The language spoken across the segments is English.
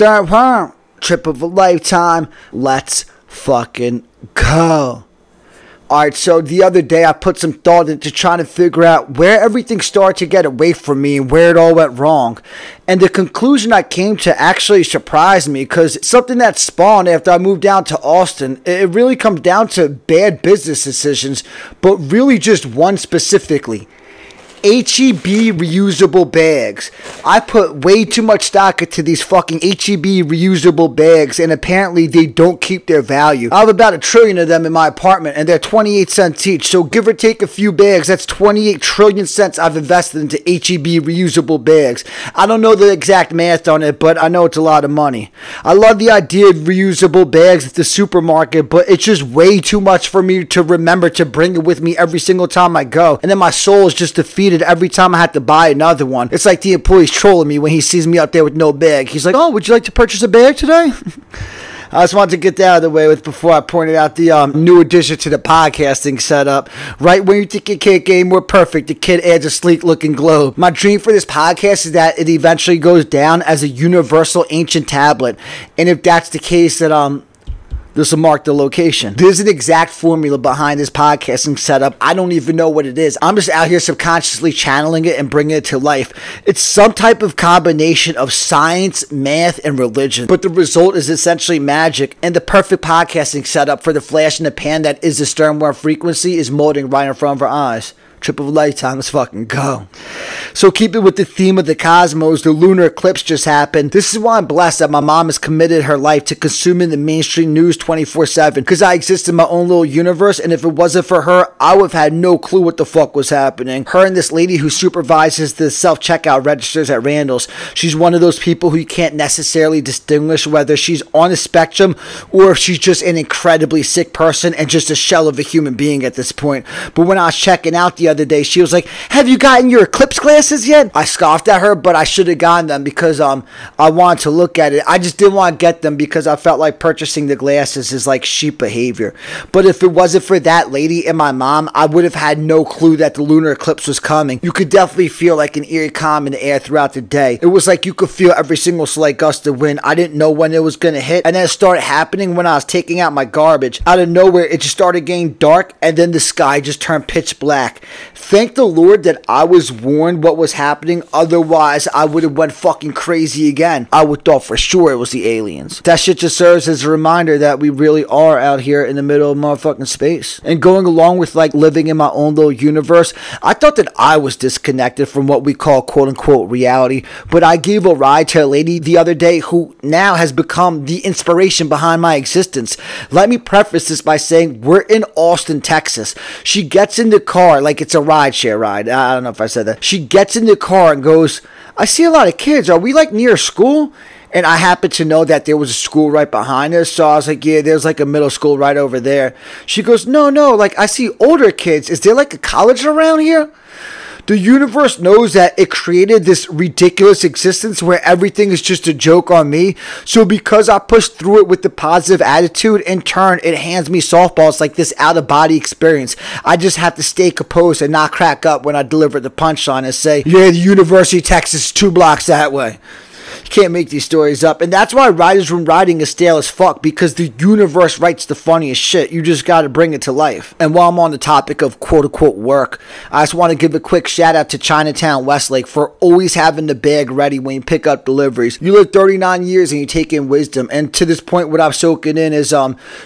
start huh? Trip of a lifetime. Let's fucking go. Alright, so the other day I put some thought into trying to figure out where everything started to get away from me and where it all went wrong. And the conclusion I came to actually surprised me, because it's something that spawned after I moved down to Austin. It really comes down to bad business decisions, but really just one specifically. HEB reusable bags. I put way too much stock into these fucking HEB reusable bags, and apparently they don't keep their value. I have about 1 trillion of them in my apartment, and they're 28 cents each. So give or take a few bags, that's 28 trillion cents I've invested into HEB reusable bags. I don't know the exact math on it, but I know it's a lot of money. I love the idea of reusable bags at the supermarket, but it's just way too much for me to remember to bring it with me every single time I go. And then my soul is just defeated every time I have to buy another one. It's like the employee's trolling me when he sees me out there with no bag. He's like, oh, would you like to purchase a bag today? I just wanted to get that out of the way with before I pointed out the new addition to the podcasting setup. Right when you think your kid game more perfect, the kid adds a sleek looking globe. My dream for this podcast is that it eventually goes down as a universal ancient tablet. And if that's the case, that this will mark the location. There's an exact formula behind this podcasting setup. I don't even know what it is. I'm just out here subconsciously channeling it and bringing it to life. It's some type of combination of science, math, and religion. But the result is essentially magic. And the perfect podcasting setup for the flash in the pan that is the Sternwell frequency is molding right in front of our eyes. Trip of a lifetime, let's fucking go. So keep it with the theme of the cosmos. The lunar eclipse just happened. This is why I'm blessed that my mom has committed her life to consuming the mainstream news 24/7, because I exist in my own little universe, and if it wasn't for her, I would have had no clue what the fuck was happening. Her and this lady who supervises the self-checkout registers at Randall's, she's one of those people who you can't necessarily distinguish whether she's on a spectrum or if she's just an incredibly sick person and just a shell of a human being at this point. But when I was checking out the other day, she was like, have you gotten your eclipse glasses yet? I scoffed at her, but I should have gotten them because I wanted to look at it. I just didn't want to get them because I felt like purchasing the glasses is like sheep behavior. But if it wasn't for that lady and my mom, I would have had no clue that the lunar eclipse was coming. You could definitely feel like an eerie calm in the air throughout the day. It was like you could feel every single slight gust of wind. I didn't know when it was going to hit, and then it started happening when I was taking out my garbage. Out of nowhere, it just started getting dark, and then the sky just turned pitch black. Thank the Lord that I was warned what was happening, otherwise I would have went fucking crazy again. I would thought for sure it was the aliens. That shit just serves as a reminder that we really are out here in the middle of motherfucking space. And going along with like living in my own little universe, I thought that I was disconnected from what we call quote unquote reality, but I gave a ride to a lady the other day who now has become the inspiration behind my existence. Let me preface this by saying we're in Austin, Texas. She gets in the car like it's a rideshare ride. I don't know if I said that. She gets in the car and goes, I see a lot of kids. Are we like near a school? And I happened to know that there was a school right behind us. So I was like, yeah, there's like a middle school right over there. She goes, no, like I see older kids. Is there like a college around here? The universe knows that it created this ridiculous existence where everything is just a joke on me. So because I pushed through it with the positive attitude, in turn, it hands me softballs like this out-of-body experience. I just have to stay composed and not crack up when I deliver the punchline and say, yeah, the University of Texas is 2 blocks that way. You can't make these stories up. And that's why Writer's Room writing is stale as fuck, because the universe writes the funniest shit. You just gotta bring it to life. And while I'm on the topic of quote-unquote work, I just want to give a quick shout out to Chinatown Westlake for always having the bag ready when you pick up deliveries. You live 39 years and you take in wisdom. And to this point, what I'm soaking in is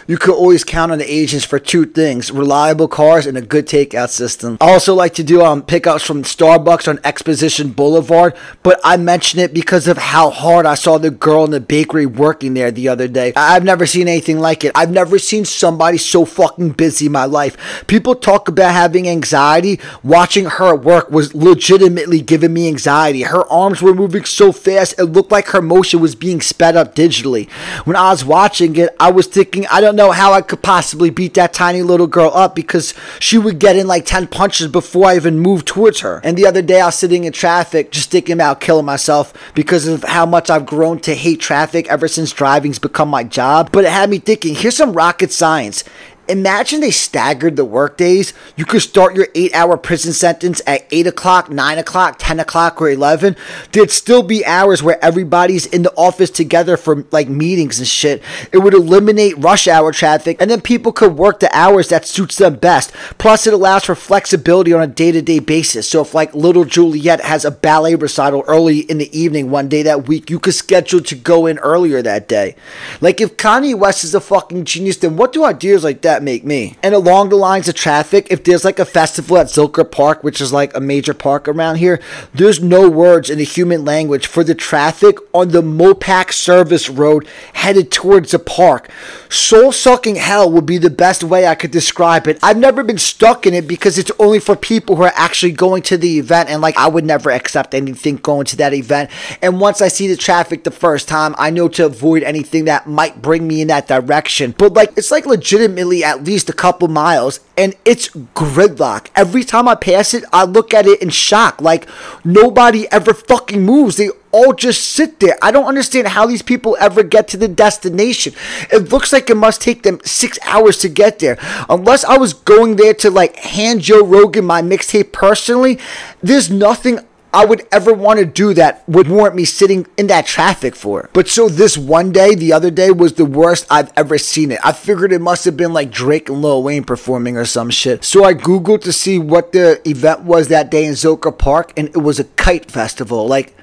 you could always count on the agents for 2 things: reliable cars and a good takeout system. I also like to do pickups from Starbucks on Exposition Boulevard, but I mention it because of how hard I saw the girl in the bakery working there the other day. I've never seen anything like it. I've never seen somebody so fucking busy in my life. People talk about having anxiety. Watching her work was legitimately giving me anxiety. Her arms were moving so fast, it looked like her motion was being sped up digitally. When I was watching it, I was thinking, I don't know how I could possibly beat that tiny little girl up, because she would get in like 10 punches before I even moved towards her. And the other day I was sitting in traffic just thinking about killing myself because of how much I've grown to hate traffic ever since driving's become my job. But it had me thinking, here's some rocket science. Imagine they staggered the work days. You could start your 8-hour prison sentence at 8 o'clock, 9 o'clock, 10 o'clock, or 11. There'd still be hours where everybody's in the office together for like meetings and shit. It would eliminate rush hour traffic, and then people could work the hours that suits them best. Plus, it allows for flexibility on a day-to-day basis. So if like little Juliet has a ballet recital early in the evening one day that week, you could schedule to go in earlier that day. Like, if Kanye West is a fucking genius, then what do ideas like that make me? And along the lines of traffic, if there's like a festival at Zilker Park, which is like a major park around here, there's no words in the human language for the traffic on the Mopac service road headed towards the park. Soul-sucking hell would be the best way I could describe it. I've never been stuck in it because it's only for people who are actually going to the event, and like I would never accept anything going to that event. And once I see the traffic the first time, I know to avoid anything that might bring me in that direction. But like, it's like legitimately at least a couple miles, and it's gridlock. Every time I pass it, I look at it in shock. Like, nobody ever fucking moves. They all just sit there. I don't understand how these people ever get to the destination. It looks like it must take them 6 hours to get there. Unless I was going there to like hand Joe Rogan my mixtape personally, there's nothing I would ever want to do that would warrant me sitting in that traffic for. But so this one day, the other day, was the worst I've ever seen it. I figured it must have been like Drake and Lil Wayne performing or some shit. So I Googled to see what the event was that day in Zilker Park, and it was a kite festival. Like,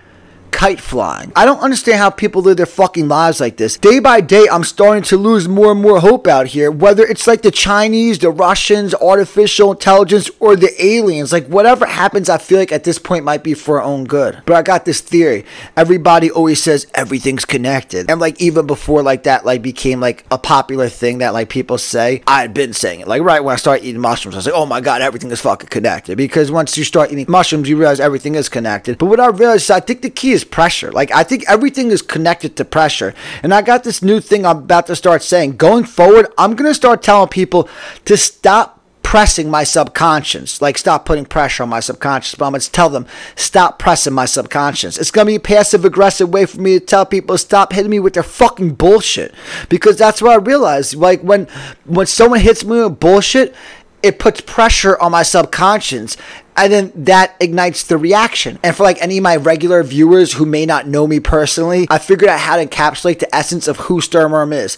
kite flying. I don't understand how people live their fucking lives like this. Day by day, I'm starting to lose more and more hope out here. Whether it's like the Chinese, the Russians, artificial intelligence, or the aliens. Like, whatever happens, I feel like at this point might be for our own good. But I got this theory. Everybody always says everything's connected. And like, even before like that like became like a popular thing that like people say, I had been saying it. Like, right when I started eating mushrooms, I was like, oh my god, everything is fucking connected. Because once you start eating mushrooms, you realize everything is connected. But what I realized is I think the key is pressure. Like, I think everything is connected to pressure. And I got this new thing I'm about to start saying. Going forward, I'm going to start telling people to stop pressing my subconscious. Like, stop putting pressure on my subconscious. But I'm going to tell them, stop pressing my subconscious. It's going to be a passive-aggressive way for me to tell people, stop hitting me with their fucking bullshit. Because that's what I realized. Like, when someone hits me with bullshit, it puts pressure on my subconscious, and then that ignites the reaction. And for like any of my regular viewers who may not know me personally, I figured out how to encapsulate the essence of who Sturm is.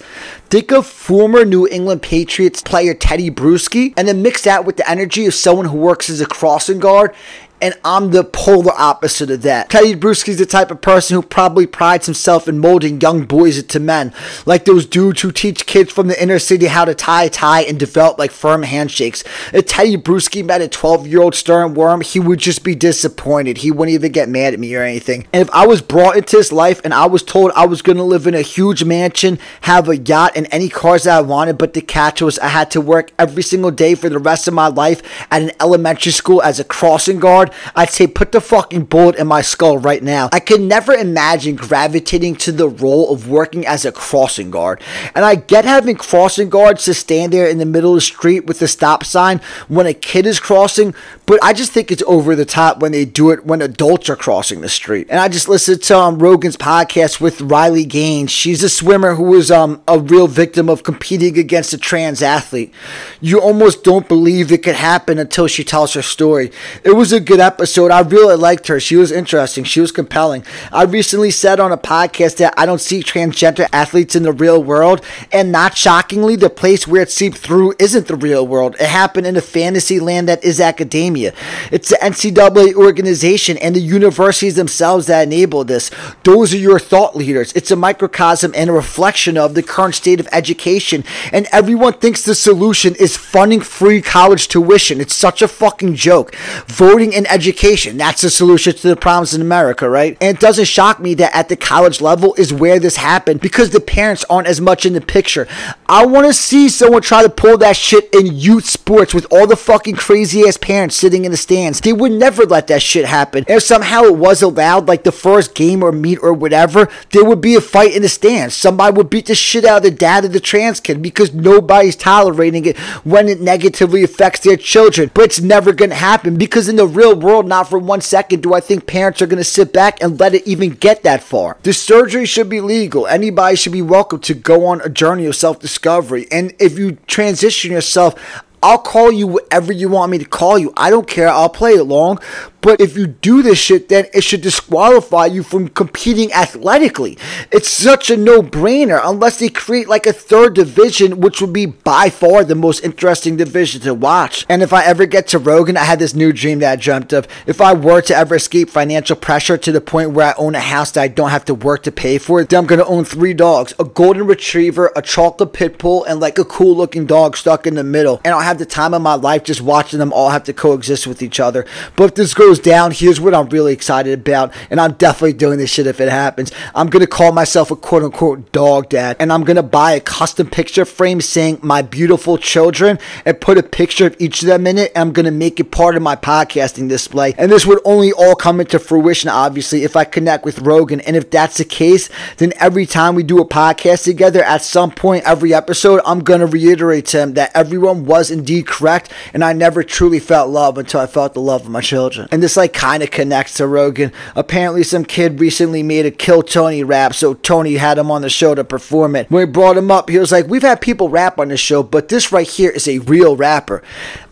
Think of former New England Patriots player Teddy Bruschi, and then mix that with the energy of someone who works as a crossing guard, and I'm the polar opposite of that. Teddy Bruschi's the type of person who probably prides himself in molding young boys into men. Like those dudes who teach kids from the inner city how to tie a tie and develop like firm handshakes. If Teddy Bruschi met a 12-year-old Stern worm, he would just be disappointed. He wouldn't even get mad at me or anything. And if I was brought into this life and I was told I was going to live in a huge mansion, have a yacht, and any cars that I wanted, but the catch was I had to work every single day for the rest of my life at an elementary school as a crossing guard, I'd say put the fucking bullet in my skull right now. I could never imagine gravitating to the role of working as a crossing guard. And I get having crossing guards to stand there in the middle of the street with the stop sign when a kid is crossing, but I just think it's over the top when they do it when adults are crossing the street. And I just listened to Rogan's podcast with Riley Gaines. She's a swimmer who was a real victim of competing against a trans athlete. You almost don't believe it could happen until she tells her story. It was a good episode. I really liked her. She was interesting. She was compelling. I recently said on a podcast that I don't see transgender athletes in the real world, and not shockingly, the place where it seeped through isn't the real world. It happened in a fantasy land that is academia. It's the NCAA organization and the universities themselves that enable this. Those are your thought leaders. It's a microcosm and a reflection of the current state of education, and everyone thinks the solution is funding free college tuition. It's such a fucking joke. Voting in education, that's the solution to the problems in America, right? And it doesn't shock me that at the college level is where this happened, because the parents aren't as much in the picture. I want to see someone try to pull that shit in youth sports with all the fucking crazy ass parents sitting in the stands. They would never let that shit happen. If somehow it was allowed, like the first game or meet or whatever, there would be a fight in the stands. Somebody would beat the shit out of the dad of the trans kid because nobody's tolerating it when it negatively affects their children. But it's never going to happen, because in the real the world, not for 1 second do I think parents are going to sit back and let it even get that far. The surgery should be legal. Anybody should be welcome to go on a journey of self-discovery. And if you transition yourself, I'll call you whatever you want me to call you. I don't care. I'll play along. But if you do this shit, then it should disqualify you from competing athletically. It's such a no-brainer unless they create like a third division, which would be by far the most interesting division to watch. And if I ever get to Rogan, I had this new dream that I dreamt of. If I were to ever escape financial pressure to the point where I own a house that I don't have to work to pay for it, then I'm going to own 3 dogs, a golden retriever, a chocolate pit bull, and like a cool looking dog stuck in the middle. And I'll have the time of my life just watching them all have to coexist with each other. But if this goes down, here's what I'm really excited about, and I'm definitely doing this shit if it happens. I'm gonna call myself a quote-unquote dog dad, and I'm gonna buy a custom picture frame saying my beautiful children and put a picture of each of them in it, and I'm gonna make it part of my podcasting display. And this would only all come into fruition, obviously, if I connect with Rogan. And if that's the case, then every time we do a podcast together, at some point every episode, I'm gonna reiterate to him that everyone was indeed correct, and I never truly felt love until I felt the love of my children. And this like kind of connects to Rogan. Apparently some kid recently made a Kill Tony rap, so Tony had him on the show to perform it. When we brought him up, he was like, we've had people rap on this show, but this right here is a real rapper.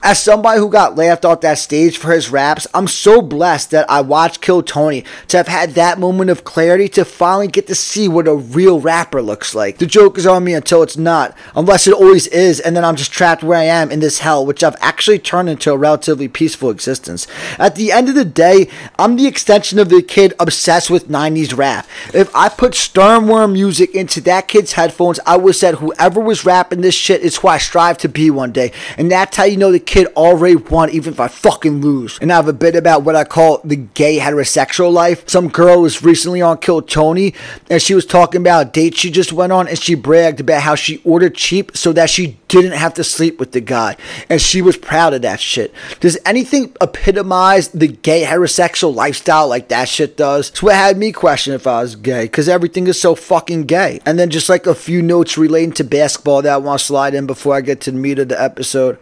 As somebody who got laughed off that stage for his raps, I'm so blessed that I watched Kill Tony, to have had that moment of clarity, to finally get to see what a real rapper looks like. The joke is on me until it's not, unless it always is, and then I'm just trapped where I am in this hell, which I've actually turned into a relatively peaceful existence. At the end of the day, I'm the extension of the kid obsessed with 90s rap. If I put Sternworm music into that kid's headphones, I would have said whoever was rapping this shit is who I strive to be one day. And that's how you know the kid already won, even if I fucking lose. And I have a bit about what I call the gay heterosexual life. Some girl was recently on Kill Tony, and she was talking about a date she just went on, and she bragged about how she ordered cheap so that she didn't have to sleep with the guy. And she was proud of that shit. Does anything epitomize the gay heterosexual lifestyle like that shit does? It's what had me question if I was gay, because everything is so fucking gay. And then just like a few notes relating to basketball that I want to slide in before I get to the meat of the episode.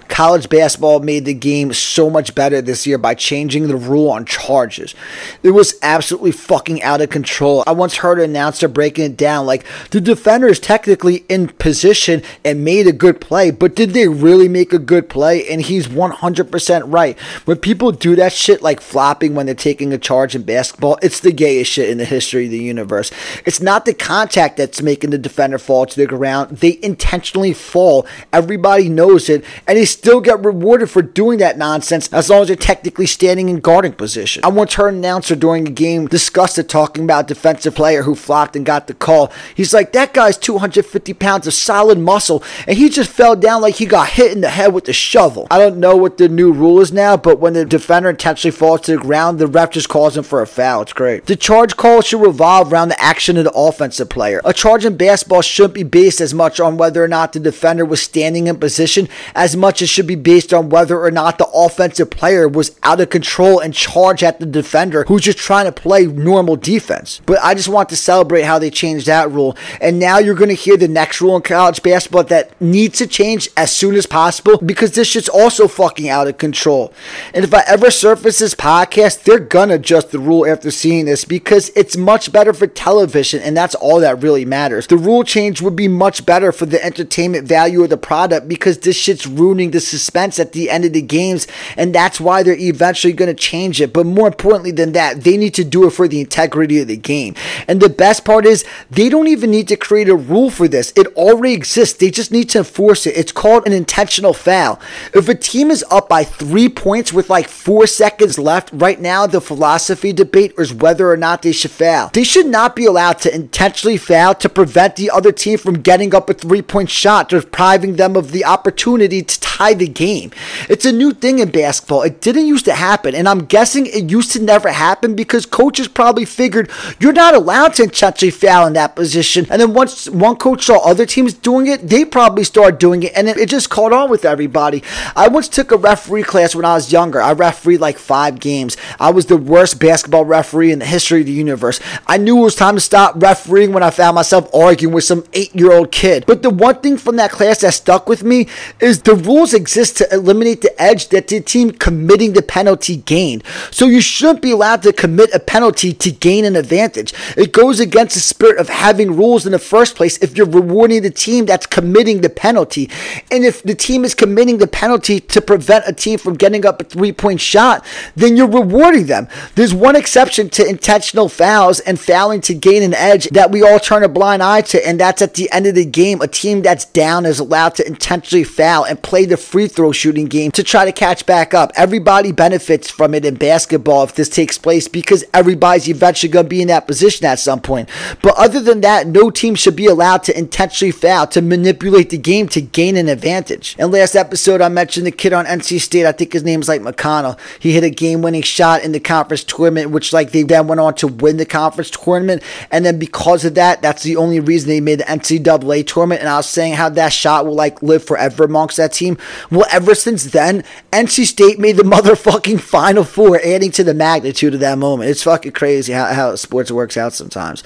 College basketball made the game so much better this year by changing the rule on charges. It was absolutely fucking out of control. I once heard an announcer breaking it down like, the defender is technically in position and made a good play, but did they really make a good play? And he's 100% right. When people do that shit like flopping when they're taking a charge in basketball, it's the gayest shit in the history of the universe. It's not the contact that's making the defender fall to the ground. They intentionally fall. Everybody knows it, and they still get rewarded for doing that nonsense as long as they're technically standing in guarding position. I once heard an announcer during a game disgusted talking about a defensive player who flopped and got the call. He's like, that guy's 250 pounds of solid muscle, and he just fell down like he got hit in the head with a shovel. I don't know what the new rule is now, but when the defender intentionally falls to the ground, the ref just calls him for a foul. It's great. The charge call should revolve around the action of the offensive player. A charge in basketball shouldn't be based as much on whether or not the defender was standing in position as much as should be based on whether or not the offensive player was out of control and charge at the defender who's just trying to play normal defense. But I just want to celebrate how they changed that rule. And now you're going to hear the next rule in college basketball that needs to change as soon as possible, because this shit's also fucking out of control. And if I ever surface this podcast, they're going to adjust the rule after seeing this, because it's much better for television, and that's all that really matters. The rule change would be much better for the entertainment value of the product, because this shit's ruining the suspense at the end of the games, and that's why they're eventually going to change it. But more importantly than that, they need to do it for the integrity of the game. And the best part is, they don't even need to create a rule for this. It already exists. They just need to enforce it. It's called an intentional foul. If a team is up by 3 points with like 4 seconds left, right now the philosophy debate is whether or not they should foul. They should not be allowed to intentionally foul to prevent the other team from getting up a 3-point shot, depriving them of the opportunity to tie the game. It's a new thing in basketball. It didn't used to happen, and I'm guessing it used to never happen because coaches probably figured you're not allowed to intentionally foul in that position. And then once one coach saw other teams doing it, they probably started doing it, and it just caught on with everybody. I once took a referee class when I was younger. I refereed like 5 games. I was the worst basketball referee in the history of the universe. I knew it was time to stop refereeing when I found myself arguing with some 8-year-old kid. But the one thing from that class that stuck with me is the rules rules exist to eliminate the edge that the team committing the penalty gained. So you shouldn't be allowed to commit a penalty to gain an advantage. It goes against the spirit of having rules in the first place if you're rewarding the team that's committing the penalty. And if the team is committing the penalty to prevent a team from getting up a 3-point shot, then you're rewarding them. There's one exception to intentional fouls and fouling to gain an edge that we all turn a blind eye to, and that's at the end of the game. A team that's down is allowed to intentionally foul and play the free throw shooting game to try to catch back up. Everybody benefits from it in basketball if this takes place because everybody's eventually going to be in that position at some point. But other than that, no team should be allowed to intentionally foul to manipulate the game to gain an advantage. And last episode, I mentioned the kid on NC State. I think his name's like McConnell. He hit a game-winning shot in the conference tournament, which like they then went on to win the conference tournament. And then because of that, that's the only reason they made the NCAA tournament. And I was saying how that shot will like live forever amongst that team. Well, ever since then, NC State made the motherfucking Final Four, adding to the magnitude of that moment. It's fucking crazy how sports works out sometimes.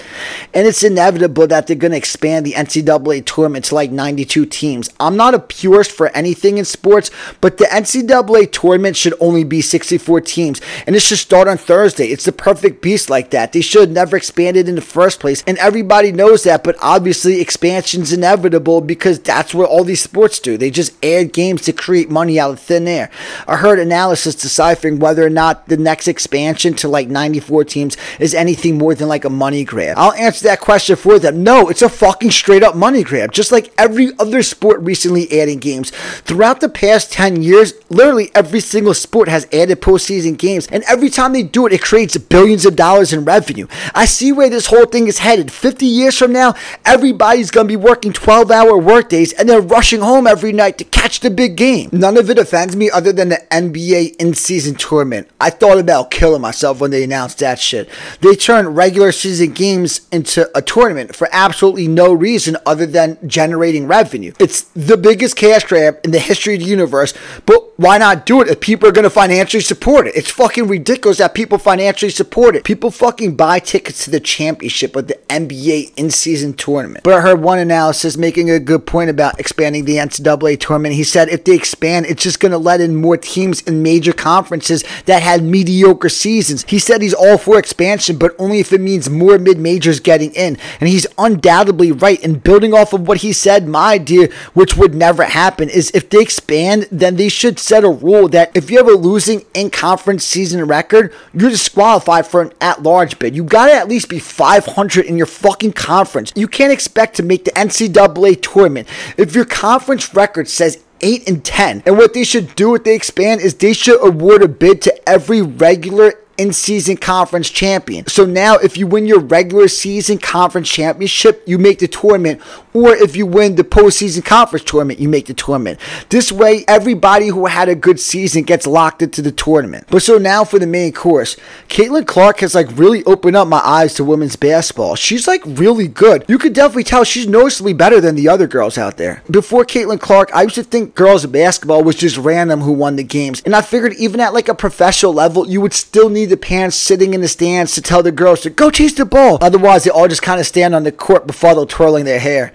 And it's inevitable that they're going to expand the NCAA tournament to like 92 teams. I'm not a purist for anything in sports, but the NCAA tournament should only be 64 teams. And it should start on Thursday. It's the perfect beast like that. They should have never expanded in the first place. And everybody knows that, but obviously expansion's inevitable because that's what all these sports do. They just add games to create money out of thin air. I heard analysis deciphering whether or not the next expansion to like 94 teams is anything more than like a money grab. I'll answer that question for them. No, it's a fucking straight up money grab. Just like every other sport recently adding games. Throughout the past 10 years, literally every single sport has added postseason games. And every time they do it, it creates billions of dollars in revenue. I see where this whole thing is headed. 50 years from now, everybody's going to be working 12-hour workdays and then rushing home every night to catch the big game. None of it offends me other than the NBA in-season tournament. I thought about killing myself when they announced that shit. They turned regular season games into a tournament for absolutely no reason other than generating revenue. It's the biggest cash grab in the history of the universe, but why not do it if people are going to financially support it? It's fucking ridiculous that people financially support it. People fucking buy tickets to the championship of the NBA in-season tournament. But I heard one analysis making a good point about expanding the NCAA tournament. He said if they expand, it's just going to let in more teams in major conferences that had mediocre seasons. He said he's all for expansion, but only if it means more mid-majors getting in. And he's undoubtedly right. And building off of what he said, my idea, which would never happen, is if they expand, then they should set a rule that if you have a losing in-conference season record, you're disqualified for an at-large bid. You gotta at least be 500 in your fucking conference. You can't expect to make the NCAA tournament if your conference record says 8-10. And what they should do if they expand is they should award a bid to every regular in-season conference champion. So now if you win your regular season conference championship, you make the tournament, or if you win the postseason conference tournament, you make the tournament. This way, everybody who had a good season gets locked into the tournament. But so now for the main course, Caitlin Clark has like really opened up my eyes to women's basketball. She's like really good. You could definitely tell she's noticeably better than the other girls out there. Before Caitlin Clark, I used to think girls basketball was just random who won the games. And I figured even at like a professional level, you would still need the parents sitting in the stands to tell the girls to go chase the ball. Otherwise, they all just kind of stand on the court befuddled, twirling their hair.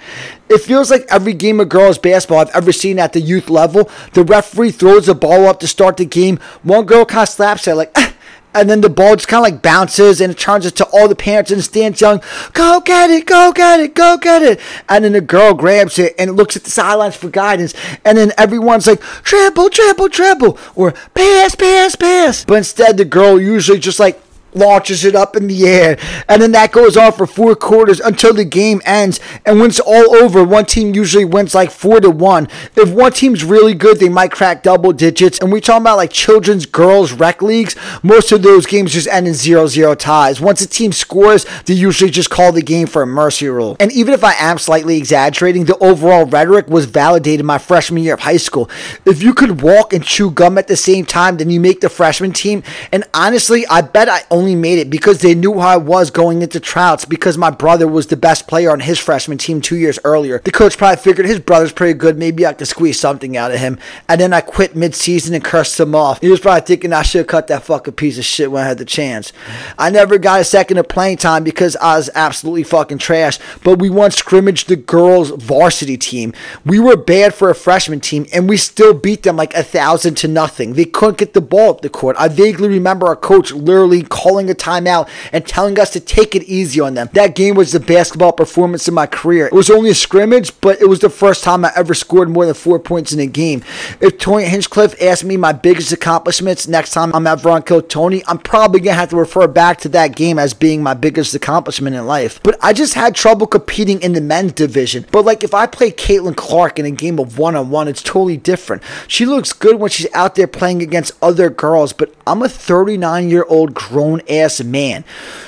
It feels like every game of girls basketball I've ever seen at the youth level, the referee throws the ball up to start the game. One girl kind of slaps her like, ah, and then the ball just kind of like bounces and it turns into all the parents in the stands yelling, go get it, go get it, go get it. And then the girl grabs it and looks at the sidelines for guidance. And then everyone's like, dribble, dribble, dribble, or pass, pass, pass. But instead the girl usually just like launches it up in the air, and then that goes on for 4 quarters until the game ends. And when it's all over, one team usually wins like 4-1. If one team's really good, they might crack double digits. And we talking about like children's girls rec leagues, most of those games just end in 0-0 ties. Once a team scores, they usually just call the game for a mercy rule. And even if I am slightly exaggerating, the overall rhetoric was validated my freshman year of high school. If you could walk and chew gum at the same time, then you make the freshman team. And honestly, I bet I only only made it because they knew how I was going into tryouts, because my brother was the best player on his freshman team 2 years earlier. The coach probably figured his brother's pretty good, maybe I could squeeze something out of him. And then I quit mid-season and cursed him off. He was probably thinking I should have cut that fucking piece of shit when I had the chance. I never got a second of playing time because I was absolutely fucking trash, but we once scrimmaged the girls varsity team. We were bad for a freshman team, and we still beat them like 1,000-0. They couldn't get the ball up the court. I vaguely remember our coach literally calling a timeout and telling us to take it easy on them. That game was the basketball performance of my career. It was only a scrimmage, but it was the first time I ever scored more than 4 points in a game. If Tony Hinchcliffe asked me my biggest accomplishments next time I'm at Bronco Tony, I'm probably going to have to refer back to that game as being my biggest accomplishment in life. But I just had trouble competing in the men's division. But like if I play Caitlin Clark in a game of one-on-one, it's totally different. She looks good when she's out there playing against other girls, but I'm a 39-year-old grown-ass man.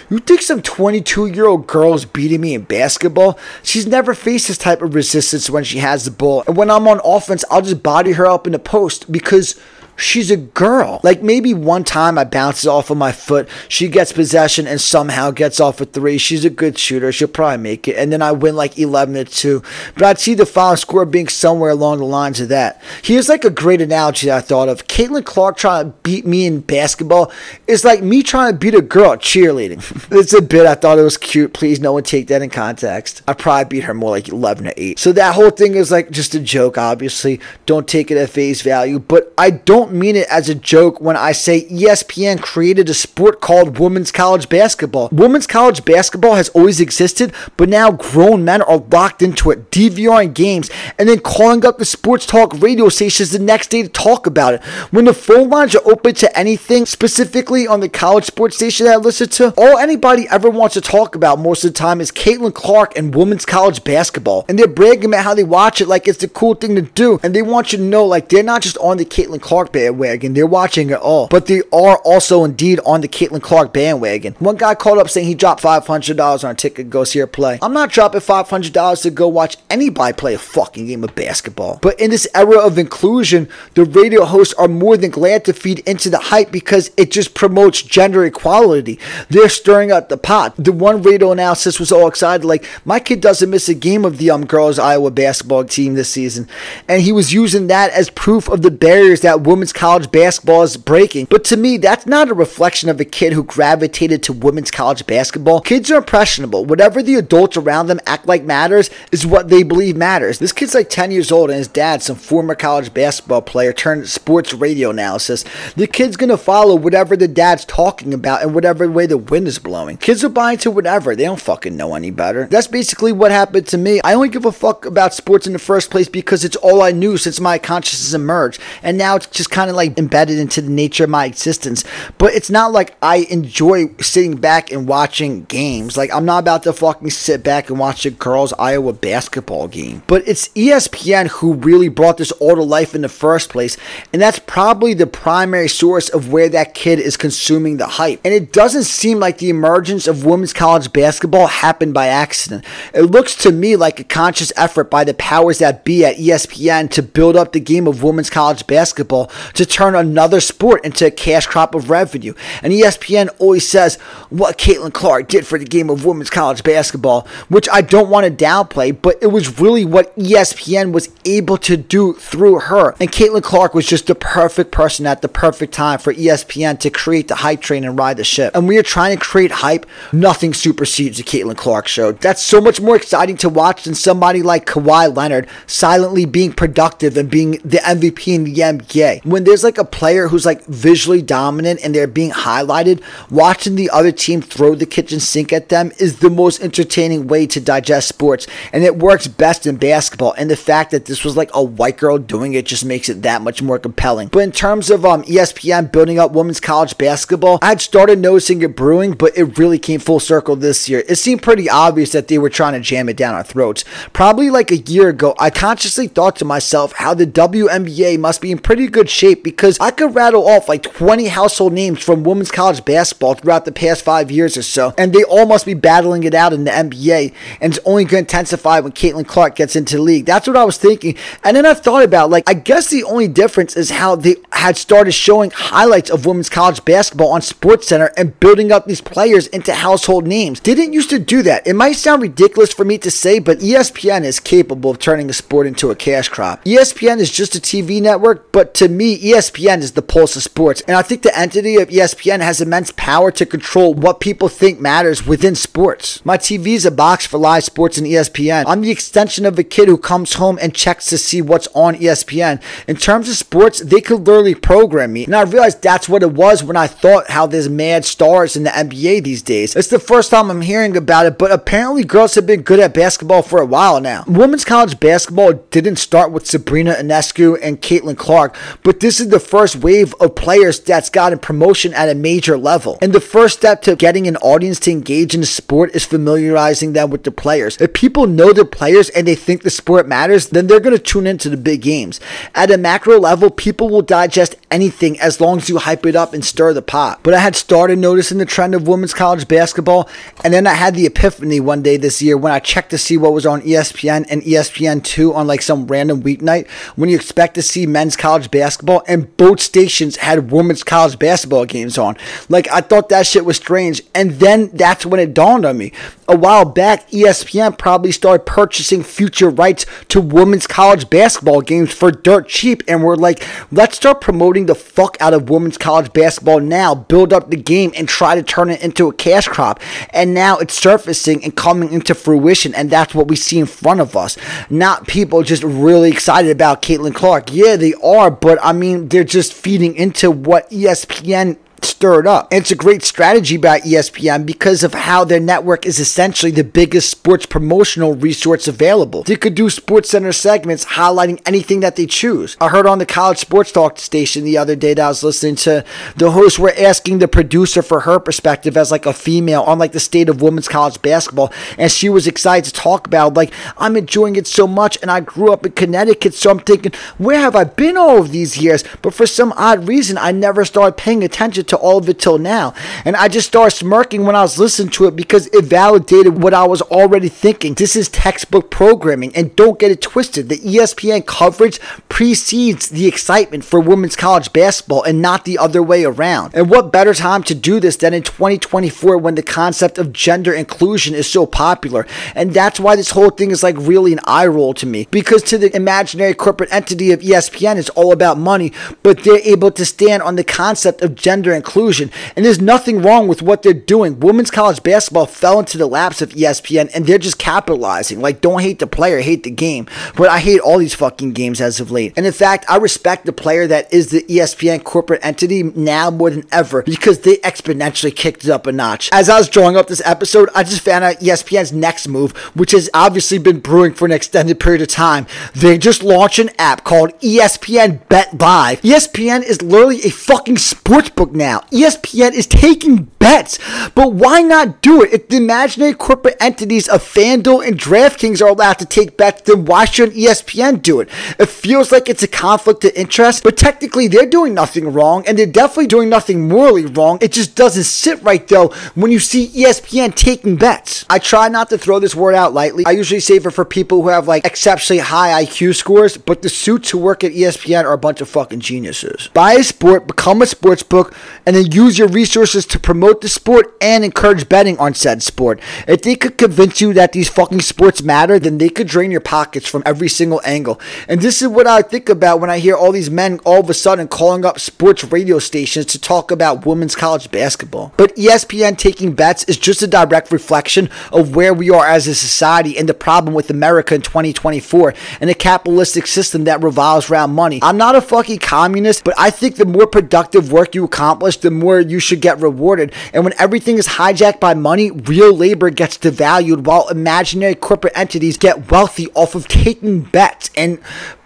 You think some 22-year-old girl is beating me in basketball? She's never faced this type of resistance when she has the ball. And when I'm on offense, I'll just body her up in the post because she's a girl. Like maybe one time I bounce off of my foot, she gets possession and somehow gets off a three. She's a good shooter. She'll probably make it. And then I win like 11-2. But I'd see the final score being somewhere along the lines of that. Here's like a great analogy that I thought of. Caitlin Clark trying to beat me in basketball is like me trying to beat a girl at cheerleading. It's a bit. I thought it was cute. Please no one take that in context. I probably beat her more like 11-8. So that whole thing is like just a joke, obviously. Don't take it at face value. But I don't mean it as a joke when I say ESPN created a sport called women's college basketball. Women's college basketball has always existed, but now grown men are locked into it, DVRing games, and then calling up the sports talk radio stations the next day to talk about it. When the phone lines are open to anything, specifically on the college sports station that I listen to, all anybody ever wants to talk about most of the time is Caitlin Clark and women's college basketball. And they're bragging about how they watch it like it's the cool thing to do. And they want you to know like they're not just on the Caitlin Clark bandwagon, they're watching it all. But they are also indeed on the Caitlin Clark bandwagon. One guy called up saying he dropped $500 on a ticket to go see her play. I'm not dropping $500 to go watch anybody play a fucking game of basketball. But in this era of inclusion, the radio hosts are more than glad to feed into the hype because it just promotes gender equality. They're stirring up the pot. The one radio analysis was all excited like, my kid doesn't miss a game of the girls Iowa basketball team this season. And he was using that as proof of the barriers that women's college basketball is breaking. But to me, that's not a reflection of a kid who gravitated to women's college basketball. Kids are impressionable. Whatever the adults around them act like matters is what they believe matters. This kid's like 10 years old and his dad's some former college basketball player turned sports radio analysis. The kid's gonna follow whatever the dad's talking about and whatever way the wind is blowing. Kids are buying to whatever. They don't fucking know any better. That's basically what happened to me. I only give a fuck about sports in the first place because it's all I knew since my consciousness emerged. And now it's just kind of like embedded into the nature of my existence. But it's not like I enjoy sitting back and watching games. Like I'm not about to fucking sit back and watch a girls Iowa basketball game. But it's ESPN who really brought this all to life in the first place, and that's probably the primary source of where that kid is consuming the hype. And it doesn't seem like the emergence of women's college basketball happened by accident. It looks to me like a conscious effort by the powers that be at ESPN to build up the game of women's college basketball to turn another sport into a cash crop of revenue. And ESPN always says what Caitlin Clark did for the game of women's college basketball, which I don't want to downplay, but it was really what ESPN was able to do through her. And Caitlin Clark was just the perfect person at the perfect time for ESPN to create the hype train and ride the ship. And we are trying to create hype. Nothing supersedes the Caitlin Clark show. That's so much more exciting to watch than somebody like Kawhi Leonard silently being productive and being the MVP in the NBA. When there's like a player who's like visually dominant and they're being highlighted, watching the other team throw the kitchen sink at them is the most entertaining way to digest sports. And it works best in basketball. And the fact that this was like a white girl doing it just makes it that much more compelling. But in terms of ESPN building up women's college basketball, I had started noticing it brewing, but it really came full circle this year. It seemed pretty obvious that they were trying to jam it down our throats. Probably like a year ago, I consciously thought to myself how the WNBA must be in pretty good shape, because I could rattle off like 20 household names from women's college basketball throughout the past 5 years or so, and they all must be battling it out in the NBA, and it's only going to intensify when Caitlin Clark gets into the league. That's what I was thinking. And then I thought about, like, I guess the only difference is how they had started showing highlights of women's college basketball on SportsCenter and building up these players into household names. They didn't used to do that. It might sound ridiculous for me to say, but ESPN is capable of turning a sport into a cash crop. ESPN is just a TV network, but to me, ESPN is the pulse of sports. And I think the entity of ESPN has immense power to control what people think matters within sports. My TV is a box for live sports and ESPN. I'm the extension of a kid who comes home and checks to see what's on ESPN. In terms of sports, they could literally program me. And I realized that's what it was when I thought how there's mad stars in the NBA these days. It's the first time I'm hearing about it, but apparently girls have been good at basketball for a while now. Women's college basketball didn't start with Sabrina Ionescu and Caitlin Clark, but this is the first wave of players that's gotten promotion at a major level. And the first step to getting an audience to engage in the sport is familiarizing them with the players. If people know their players and they think the sport matters, then they're going to tune into the big games. At a macro level, people will digest anything as long as you hype it up and stir the pot. But I had started noticing the trend of women's college basketball, and then I had the epiphany one day this year when I checked to see what was on ESPN and ESPN2 on like some random weeknight when you expect to see men's college basketball, and both stations had women's college basketball games on. Like, I thought that shit was strange, and then that's when it dawned on me. A while back, ESPN probably started purchasing future rights to women's college basketball games for dirt cheap, and we're like, let's start promoting the fuck out of women's college basketball now, build up the game, and try to turn it into a cash crop. And now it's surfacing and coming into fruition, and that's what we see in front of us. Not people just really excited about Caitlin Clark. Yeah, they are, but I mean, they're just feeding into what ESPN stirred up. And it's a great strategy by ESPN because of how their network is essentially the biggest sports promotional resource available. They could do SportsCenter segments highlighting anything that they choose. I heard on the college sports talk station the other day that I was listening to, the hosts were asking the producer for her perspective as like a female on like the state of women's college basketball, and she was excited to talk about, like, I'm enjoying it so much, and I grew up in Connecticut, so I'm thinking, where have I been all of these years? But for some odd reason, I never started paying attention to all of it till now, and I just started smirking when I was listening to it because it validated what I was already thinking. This is textbook programming, and don't get it twisted. The ESPN coverage precedes the excitement for women's college basketball and not the other way around. And what better time to do this than in 2024 when the concept of gender inclusion is so popular? And that's why this whole thing is like really an eye roll to me, because to the imaginary corporate entity of ESPN, it's all about money, but they're able to stand on the concept of gender inclusion, and there's nothing wrong with what they're doing. Women's college basketball fell into the laps of ESPN, and they're just capitalizing. Like, don't hate the player, hate the game. But I hate all these fucking games as of late. And in fact, I respect the player that is the ESPN corporate entity now more than ever, because they exponentially kicked it up a notch. As I was drawing up this episode, I just found out ESPN's next move, which has obviously been brewing for an extended period of time. They just launched an app called ESPN Bet Live. ESPN is literally a fucking sportsbook now. ESPN is taking bets, but why not do it? If the imaginary corporate entities of FanDuel and DraftKings are allowed to take bets, then why shouldn't ESPN do it? It feels like it's a conflict of interest, but technically they're doing nothing wrong, and they're definitely doing nothing morally wrong. It just doesn't sit right though when you see ESPN taking bets. I try not to throw this word out lightly. I usually save it for people who have like exceptionally high IQ scores, but the suits who work at ESPN are a bunch of fucking geniuses. Buy a sport, become a sportsbook, and then use your resources to promote the sport and encourage betting on said sport. If they could convince you that these fucking sports matter, then they could drain your pockets from every single angle. And this is what I think about when I hear all these men all of a sudden calling up sports radio stations to talk about women's college basketball. But ESPN taking bets is just a direct reflection of where we are as a society and the problem with America in 2024 and a capitalistic system that revolves around money. I'm not a fucking communist, but I think the more productive work you accomplish, the more you should get rewarded. And when everything is hijacked by money, real labor gets devalued while imaginary corporate entities get wealthy off of taking bets and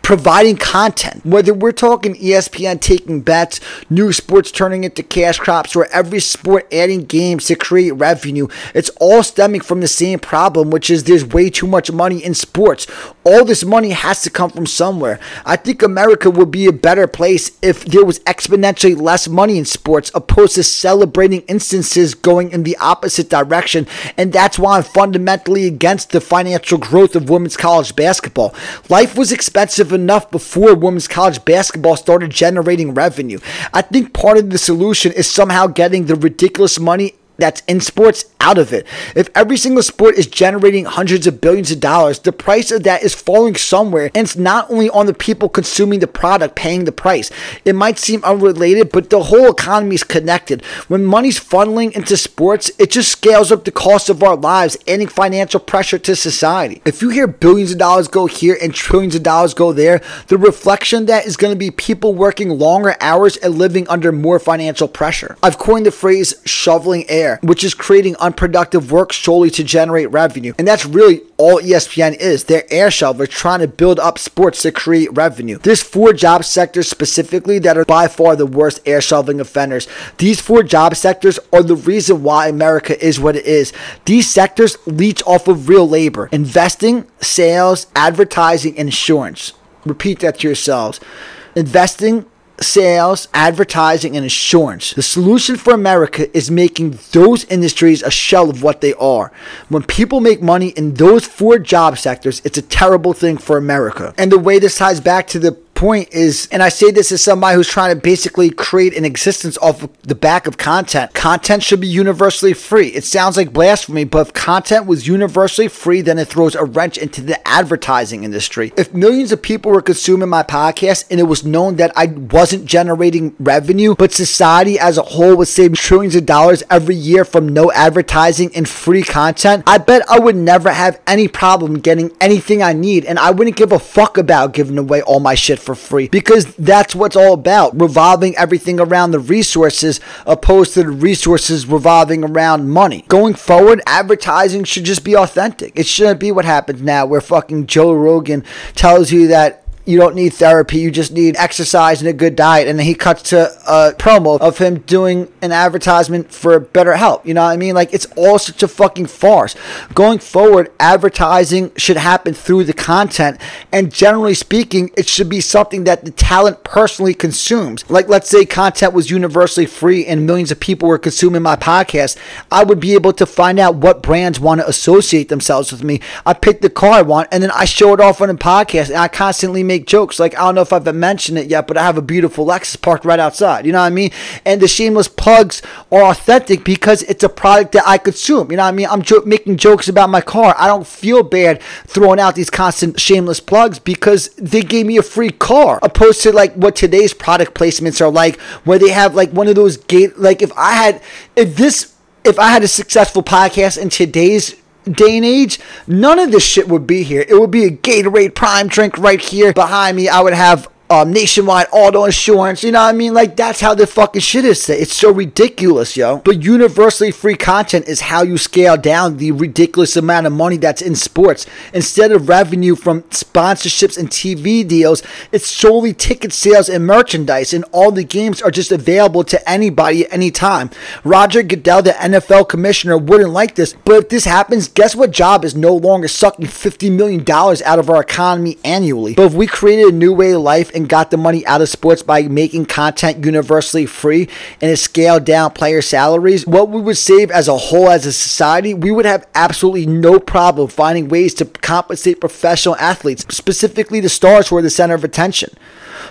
providing content. Whether we're talking ESPN taking bets, new sports turning into cash crops, or every sport adding games to create revenue, it's all stemming from the same problem, which is there's way too much money in sports. All this money has to come from somewhere. I think America would be a better place if there was exponentially less money in sports, opposed to celebrating instances going in the opposite direction. And that's why I'm fundamentally against the financial growth of women's college basketball. Life was expensive enough before women's college basketball started generating revenue. I think part of the solution is somehow getting the ridiculous money that's in sports out of it. If every single sport is generating hundreds of billions of dollars, the price of that is falling somewhere, and it's not only on the people consuming the product paying the price. It might seem unrelated, but the whole economy is connected. When money's funneling into sports, it just scales up the cost of our lives, adding financial pressure to society. If you hear billions of dollars go here and trillions of dollars go there, the reflection of that is going to be people working longer hours and living under more financial pressure. I've coined the phrase shoveling air, which is creating unproductive work solely to generate revenue. And that's really all ESPN is. They're air shovelers trying to build up sports to create revenue. There's 4 job sectors specifically that are by far the worst air shoveling offenders. These 4 job sectors are the reason why America is what it is. These sectors leech off of real labor: investing, sales, advertising, and insurance. Repeat that to yourselves. Investing, sales, advertising, and insurance. The solution for America is making those industries a shell of what they are. When people make money in those 4 job sectors, it's a terrible thing for America. And the way this ties back to the point is, and I say this as somebody who's trying to basically create an existence off of the back of content. Content should be universally free. It sounds like blasphemy, but if content was universally free, then it throws a wrench into the advertising industry. If millions of people were consuming my podcast and it was known that I wasn't generating revenue, but society as a whole was saving trillions of dollars every year from no advertising and free content, I bet I would never have any problem getting anything I need, and I wouldn't give a fuck about giving away all my shit for free, because that's what's all about, revolving everything around the resources opposed to the resources revolving around money. Going forward, advertising should just be authentic. It shouldn't be what happens now where fucking Joe Rogan tells you that you don't need therapy, you just need exercise and a good diet, and then he cuts to a promo of him doing an advertisement for BetterHelp. You know what I mean? Like, it's all such a fucking farce. Going forward, advertising should happen through the content, and generally speaking, it should be something that the talent personally consumes. Like, let's say content was universally free and millions of people were consuming my podcast. I would be able to find out what brands want to associate themselves with me. I pick the car I want, and then I show it off on a podcast, and I constantly make jokes. Like, I don't know if I've mentioned it yet, but I have a beautiful Lexus parked right outside. You know what I mean? And the shameless plugs are authentic because it's a product that I consume. You know what I mean? I'm making jokes about my car. I don't feel bad throwing out these constant shameless plugs because they gave me a free car, opposed to like what today's product placements are like, where they have like one of those like if I had a successful podcast in today's day and age, none of this shit would be here. It would be a Gatorade Prime drink right here behind me. I would have nationwide auto insurance. You know what I mean? Like, that's how the fucking shit is today. It's so ridiculous, yo. But universally free content is how you scale down the ridiculous amount of money that's in sports. Instead of revenue from sponsorships and TV deals, it's solely ticket sales and merchandise, and all the games are just available to anybody at any time. Roger Goodell, the NFL commissioner, wouldn't like this, but if this happens, guess what job is no longer sucking $50 million out of our economy annually? But if we created a new way of life and got the money out of sports by making content universally free and it scaled down player salaries, what we would save as a whole as a society, we would have absolutely no problem finding ways to compensate professional athletes, specifically the stars who are the center of attention.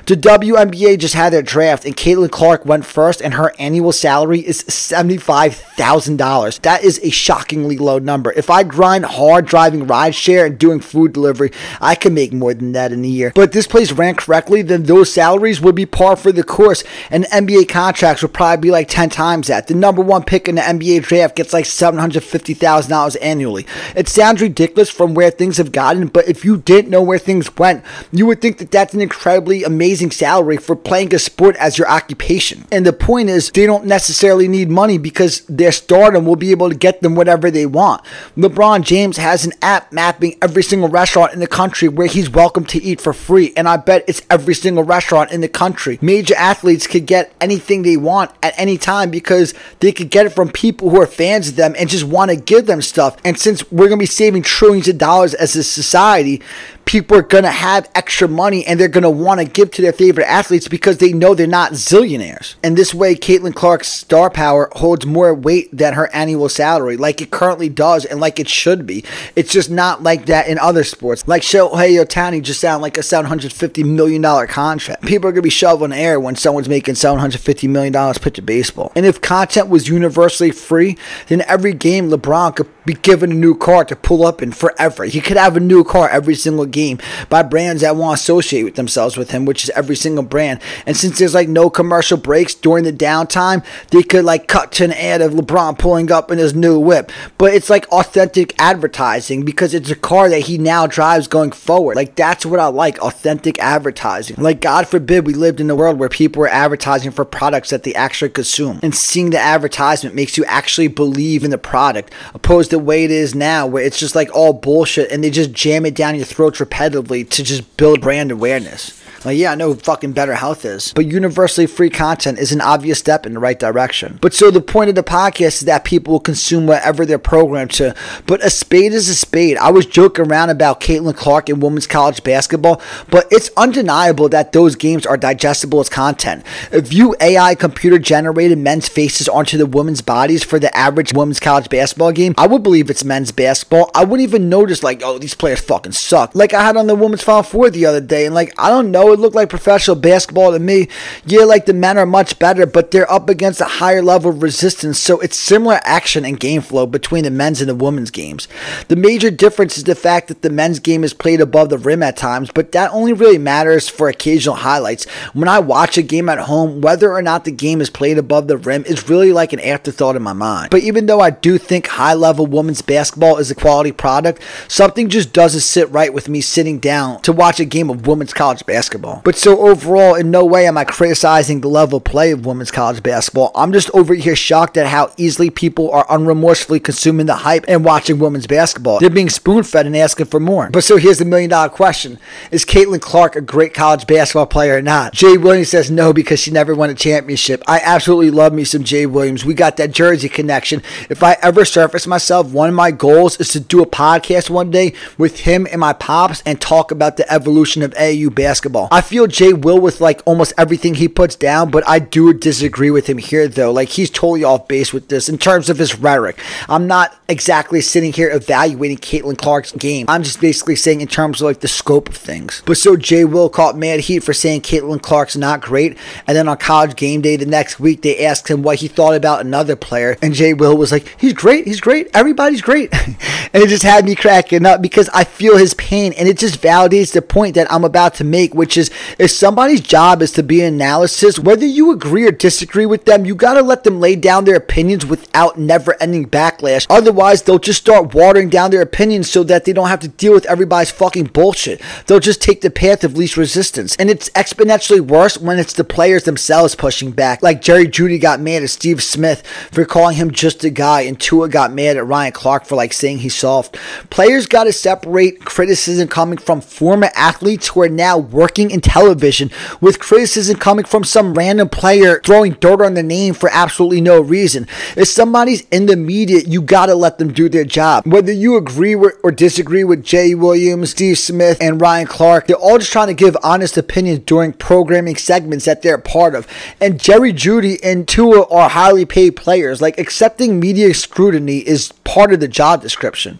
The WNBA just had their draft, and Caitlin Clark went first, and her annual salary is $75,000. That is a shockingly low number. If I grind hard driving rideshare and doing food delivery, I can make more than that in a year. But if this place ran correctly, then those salaries would be par for the course, and NBA contracts would probably be like 10 times that. The number 1 pick in the NBA draft gets like $750,000 annually. It sounds ridiculous from where things have gotten, but if you didn't know where things went, you would think that that's an incredibly amazing amazing salary for playing a sport as your occupation. And the point is, they don't necessarily need money because their stardom will be able to get them whatever they want. LeBron James has an app mapping every single restaurant in the country where he's welcome to eat for free, and I bet it's every single restaurant in the country. Major athletes could get anything they want at any time because they could get it from people who are fans of them and just want to give them stuff. And since we're going to be saving trillions of dollars as a society, people are going to have extra money and they're going to want to give to their favorite athletes because they know they're not zillionaires. And this way, Caitlin Clark's star power holds more weight than her annual salary, like it currently does and like it should be. It's just not like that in other sports. Like Shohei Ohtani just sound like a $750 million contract. People are going to be shoveling air when someone's making $750 million pitching baseball. And if content was universally free, then every game LeBron could be given a new car to pull up in forever. He could have a new car every single game by brands that want to associate with themselves with him, which is every single brand. And since there's like no commercial breaks during the downtime, they could like cut to an ad of LeBron pulling up in his new whip. But it's like authentic advertising because it's a car that he now drives going forward. Like, that's what I like, authentic advertising. Like, God forbid we lived in a world where people were advertising for products that they actually consume, and seeing the advertisement makes you actually believe in the product, opposed to the way it is now where it's just like all bullshit and they just jam it down your throats repetitively to just build brand awareness. Like, yeah, I know who fucking Better Health is, but universally free content is an obvious step in the right direction. But so the point of the podcast is that people will consume whatever they're programmed to, but a spade is a spade. I was joking around about Caitlin Clark and women's college basketball, but it's undeniable that those games are digestible as content. If you AI computer generated men's faces onto the women's bodies for the average women's college basketball game, I would believe it's men's basketball. I wouldn't even notice like, oh, these players fucking suck. Like I had on the women's Final Four the other day, and like, I don't know, it looked like professional basketball to me. Yeah, like the men are much better, but they're up against a higher level of resistance, so it's similar action and game flow between the men's and the women's games. The major difference is the fact that the men's game is played above the rim at times, but that only really matters for occasional highlights. When I watch a game at home, whether or not the game is played above the rim is really like an afterthought in my mind. But even though I do think high-level women's basketball is a quality product, something just doesn't sit right with me sitting down to watch a game of women's college basketball. But so overall, in no way am I criticizing the level of play of women's college basketball. I'm just over here shocked at how easily people are unremorsefully consuming the hype and watching women's basketball. They're being spoon-fed and asking for more. But so here's the million-dollar question. Is Caitlin Clark a great college basketball player or not? Jay Williams says no because she never won a championship. I absolutely love me some Jay Williams. We got that Jersey connection. If I ever surface myself, one of my goals is to do a podcast one day with him and my pops and talk about the evolution of AAU basketball. I feel Jay will with like almost everything he puts down, but I do disagree with him here though. Like, he's totally off base with this in terms of his rhetoric. I'm not exactly sitting here evaluating Caitlin Clark's game. I'm just basically saying in terms of like the scope of things. But so Jay Will caught mad heat for saying Caitlin Clark's not great, and then on College Game Day the next week they asked him what he thought about another player, and Jay Will was like, he's great, everybody's great. And it just had me cracking up because I feel his pain, and it just validates the point that I'm about to make, which is if somebody's job is to be an analysis, whether you agree or disagree with them, you gotta let them lay down their opinions without never-ending backlash. Otherwise, they'll just start watering down their opinions so that they don't have to deal with everybody's fucking bullshit. They'll just take the path of least resistance. And it's exponentially worse when it's the players themselves pushing back. Like Jerry Jeudy got mad at Steve Smith for calling him just a guy, and Tua got mad at Ryan Clark for like saying he's soft. Players gotta separate criticism coming from former athletes who are now working in television with criticism coming from some random player throwing dirt on the name for absolutely no reason. If somebody's in the media, you gotta let them do their job. Whether you agree with or disagree with Jay Williams, Steve Smith, and Ryan Clark, they're all just trying to give honest opinions during programming segments that they're a part of. And Jerry Jeudy and Tua are highly paid players. Like, accepting media scrutiny is part of the job description.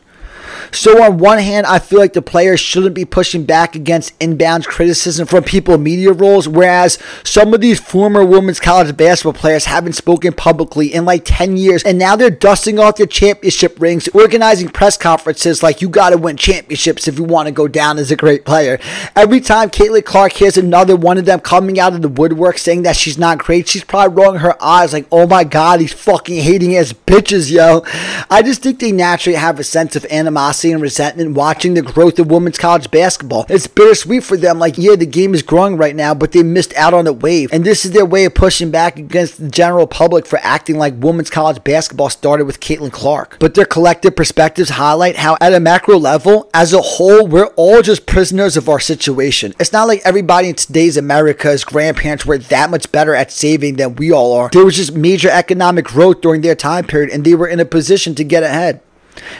So on one hand, I feel like the players shouldn't be pushing back against inbound criticism from people in media roles, whereas some of these former women's college basketball players haven't spoken publicly in like 10 years, and now they're dusting off their championship rings, organizing press conferences like you gotta win championships if you want to go down as a great player. Every time Caitlin Clark hears another one of them coming out of the woodwork saying that she's not great, she's probably rolling her eyes like, oh my god, these fucking hating ass bitches, yo. I just think they naturally have a sense of animosity animosity and resentment watching the growth of women's college basketball. It's bittersweet for them. Like, yeah, the game is growing right now, but they missed out on the wave. And this is their way of pushing back against the general public for acting like women's college basketball started with Caitlin Clark. But their collective perspectives highlight how at a macro level, as a whole, we're all just prisoners of our situation. It's not like everybody in today's America's grandparents were that much better at saving than we all are. There was just major economic growth during their time period, and they were in a position to get ahead.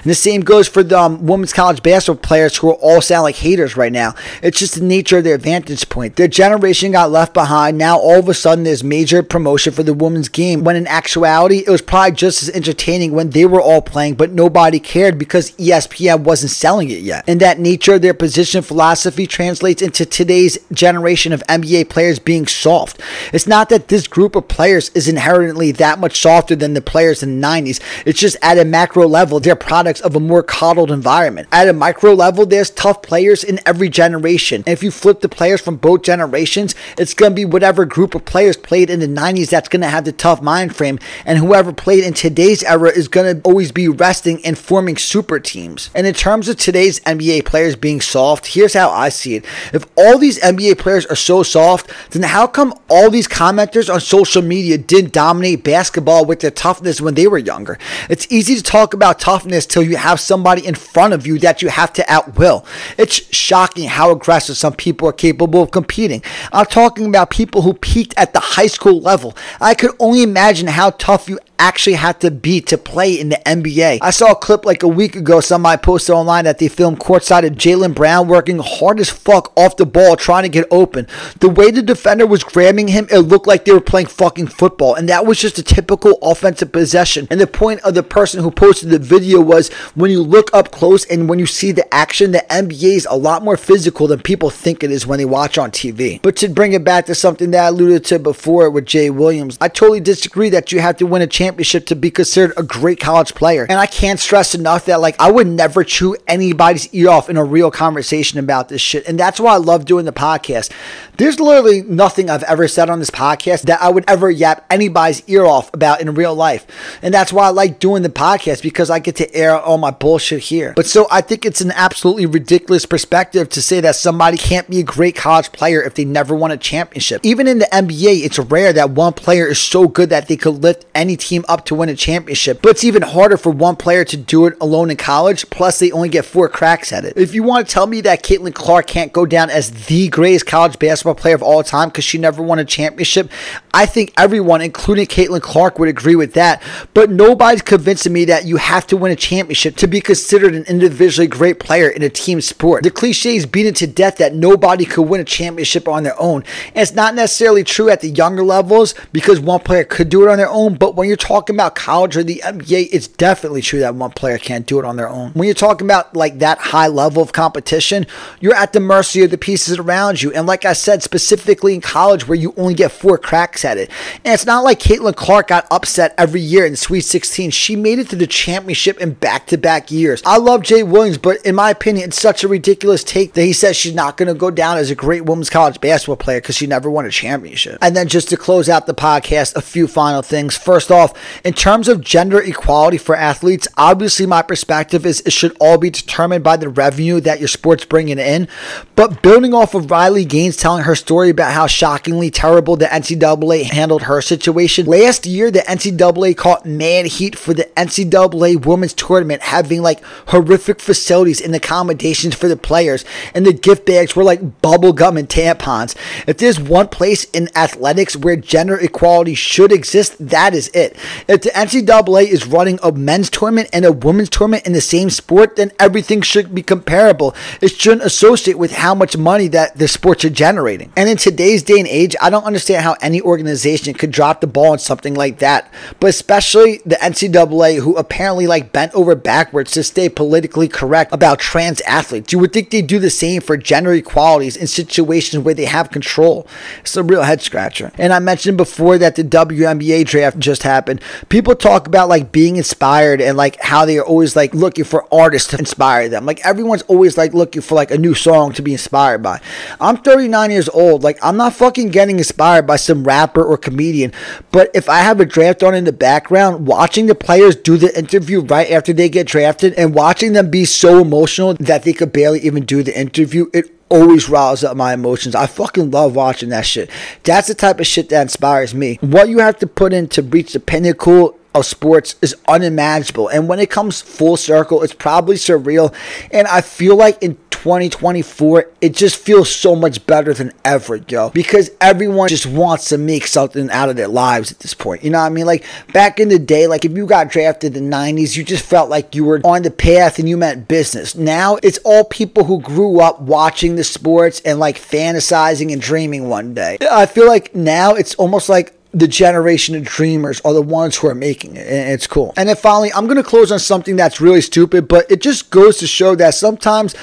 And the same goes for the women's college basketball players who are all sound like haters right now. It's just the nature of their vantage point. Their generation got left behind. Now all of a sudden there's major promotion for the women's game, when in actuality it was probably just as entertaining when they were all playing, but nobody cared because ESPN wasn't selling it yet. And that nature of their position philosophy translates into today's generation of NBA players being soft. It's not that this group of players is inherently that much softer than the players in the 90s. It's just at a macro level, they're products of a more coddled environment. At a micro level, there's tough players in every generation. And if you flip the players from both generations, it's going to be whatever group of players played in the 90s that's going to have the tough mind frame. And whoever played in today's era is going to always be resting and forming super teams. And in terms of today's NBA players being soft, here's how I see it. If all these NBA players are so soft, then how come all these commenters on social media didn't dominate basketball with their toughness when they were younger? It's easy to talk about toughness till you have somebody in front of you that you have to outwill. It's shocking how aggressive some people are capable of competing. I'm talking about people who peaked at the high school level. I could only imagine how tough you actually had to be to play in the NBA. I saw a clip like a week ago, somebody posted online that they filmed courtside of Jaylen Brown working hard as fuck off the ball trying to get open. The way the defender was grabbing him, it looked like they were playing fucking football, and that was just a typical offensive possession. And the point of the person who posted the video was, when you look up close and when you see the action, the NBA is a lot more physical than people think it is when they watch on TV. But to bring it back to something that I alluded to before with Jay Williams, I totally disagree that you have to win a championship to be considered a great college player. And I can't stress enough that, like, I would never chew anybody's ear off in a real conversation about this shit. And that's why I love doing the podcast. There's literally nothing I've ever said on this podcast that I would ever yap anybody's ear off about in real life. And that's why I like doing the podcast, because I get to air out all my bullshit here. But so I think it's an absolutely ridiculous perspective to say that somebody can't be a great college player if they never won a championship. Even in the NBA, it's rare that one player is so good that they could lift any team up to win a championship. But it's even harder for one player to do it alone in college, plus they only get 4 cracks at it. If you want to tell me that Caitlin Clark can't go down as the greatest college basketball player of all time because she never won a championship, I think everyone, including Caitlin Clark, would agree with that. But nobody's convincing me that you have to win a championship to be considered an individually great player in a team sport. The cliche is beaten to death that nobody could win a championship on their own. And it's not necessarily true at the younger levels, because one player could do it on their own. But when you're talking about college or the NBA, it's definitely true that one player can't do it on their own. When you're talking about like that high level of competition, you're at the mercy of the pieces around you. And like I said, specifically in college where you only get 4 cracks at it. And it's not like Caitlin Clark got upset every year in the Sweet 16. She made it to the championship in back-to-back years. I love Jay Williams, but in my opinion, it's such a ridiculous take that he says she's not going to go down as a great women's college basketball player because she never won a championship. And then just to close out the podcast, a few final things. First off, in terms of gender equality for athletes, obviously my perspective is it should all be determined by the revenue that your sport's bringing in. But building off of Riley Gaines telling her story about how shockingly terrible the NCAA handled her situation, last year the NCAA caught mad heat for the NCAA women's tournament having like horrific facilities and accommodations for the players, and the gift bags were like bubble gum and tampons. If there's one place in athletics where gender equality should exist, that is it. If the NCAA is running a men's tournament and a women's tournament in the same sport, then everything should be comparable. It shouldn't associate with how much money that the sports are generating. And in today's day and age, I don't understand how any organization could drop the ball on something like that, but especially the NCAA, who apparently like bent over backwards to stay politically correct about trans athletes. You would think they do the same for gender equalities in situations where they have control. It's a real head scratcher. And I mentioned before that the WNBA draft just happened. happen. People talk about like being inspired and like how they're always like looking for artists to inspire them. Like everyone's always like looking for like a new song to be inspired by. I'm 39 years old. Like I'm not fucking getting inspired by some rapper or comedian. But if I have a draft on in the background, watching the players do the interview right after they get drafted and watching them be so emotional that they could barely even do the interview, it always riles up my emotions. I fucking love watching that shit. That's the type of shit that inspires me. What you have to put in to reach the pinnacle of sports is unimaginable, and when it comes full circle, it's probably surreal. And I feel like in 2024, it just feels so much better than ever, yo, because everyone just wants to make something out of their lives at this point. You know what I mean? Like back in the day, like if you got drafted in the 90s, you just felt like you were on the path and you meant business. Now it's all people who grew up watching the sports and like fantasizing and dreaming one day. I feel like now it's almost like the generation of dreamers are the ones who are making it, and it's cool. And then finally, I'm going to close on something that's really stupid, but it just goes to show that sometimes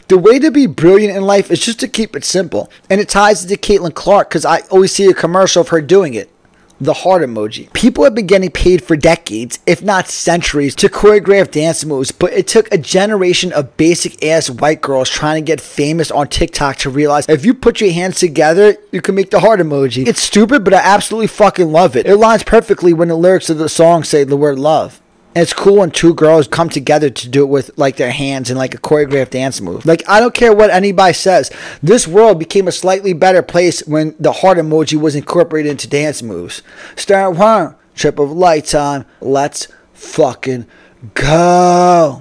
the way to be brilliant in life is just to keep it simple. And it ties into Caitlin Clark, because I always see a commercial of her doing it. The heart emoji. People have been getting paid for decades, if not centuries, to choreograph dance moves, but it took a generation of basic ass white girls trying to get famous on TikTok to realize if you put your hands together, you can make the heart emoji. It's stupid, but I absolutely fucking love it. It aligns perfectly when the lyrics of the song say the word love. And it's cool when two girls come together to do it with like their hands in like a choreographed dance move. Like I don't care what anybody says. This world became a slightly better place when the heart emoji was incorporated into dance moves. Start one, trip of a lifetime. Let's fucking go.